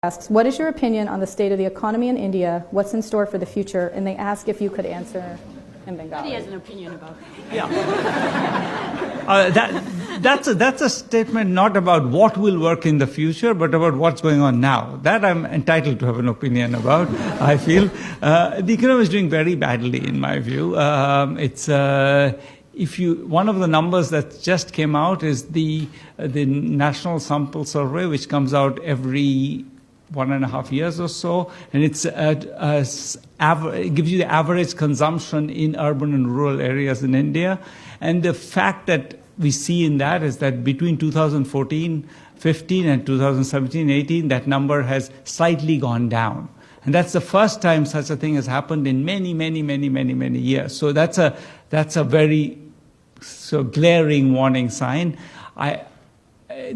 asks, what is your opinion on the state of the economy in India? What's in store for the future? And they ask if you could answer in Bengali. He has an opinion about it. Yeah. That's a statement not about what will work in the future, but about what's going on now. That I'm entitled to have an opinion about, I feel. The economy is doing very badly, in my view. One of the numbers that just came out is the National Sample Survey, which comes out every 1.5 years or so, and it gives you the average consumption in urban and rural areas in India. And the fact that we see in that is that between 2014-15 and 2017-18, that number has slightly gone down. And that's the first time such a thing has happened in many years. So that's a very glaring warning sign.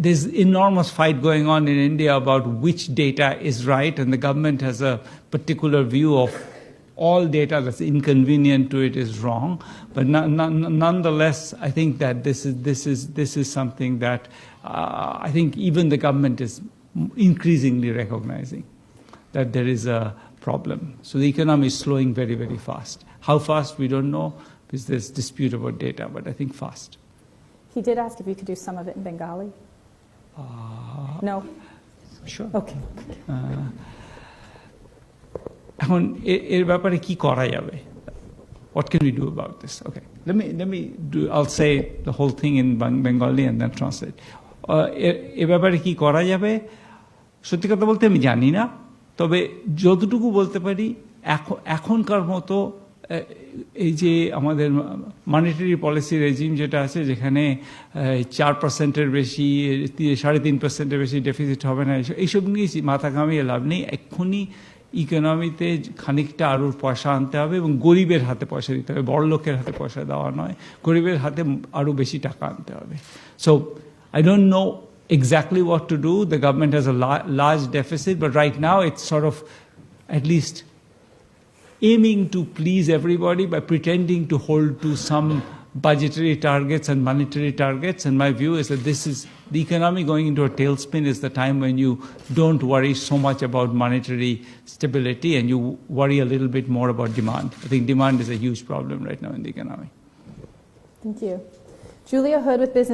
There's enormous fight going on in India about which data is right, and the government has a particular view of all data that's inconvenient to it is wrong. But nonetheless, I think that this is something that I think even the government is increasingly recognizing that there is a problem. So the economy is slowing very fast. How fast, we don't know, because there's dispute about data, but I think fast. He did ask if you could do some of it in Bengali. No? Sure. Okay. এখন এর ব্যাপারে কি করা যাবে? What can we do about this? Okay. I'll say the whole thing in Bengali and then translate. এর ব্যাপারে কি করা যাবে? সত্যি কথা বলতে আমি জানি না। তবে যতটুকু বলতে পারি এখনকার মতো এই যে আমাদের মনিটারি পলিসি রেজিম যেটা আছে, যেখানে 4%-এর বেশি 3.5%-এর বেশি ডেফিসিট হবে না, এইসব নিয়ে মাথা ঘামিয়ে লাভ নেই। এক্ষুনি ইকোনমিতে খানিকটা আরও পয়সা আনতে হবে এবং গরিবের হাতে পয়সা দিতে হবে, বড় লোকের হাতে পয়সা দেওয়া নয়, গরিবের হাতে আরও বেশি টাকা আনতে হবে। So I don't know exactly what to do. The government has a large deficit, but right now it's sort of at least aiming to please everybody by pretending to hold to some budgetary targets and monetary targets. And my view is that the economy going into a tailspin is the time when you don't worry so much about monetary stability and you worry a little bit more about demand. I think demand is a huge problem right now in the economy. Thank you. Julia Hood with Business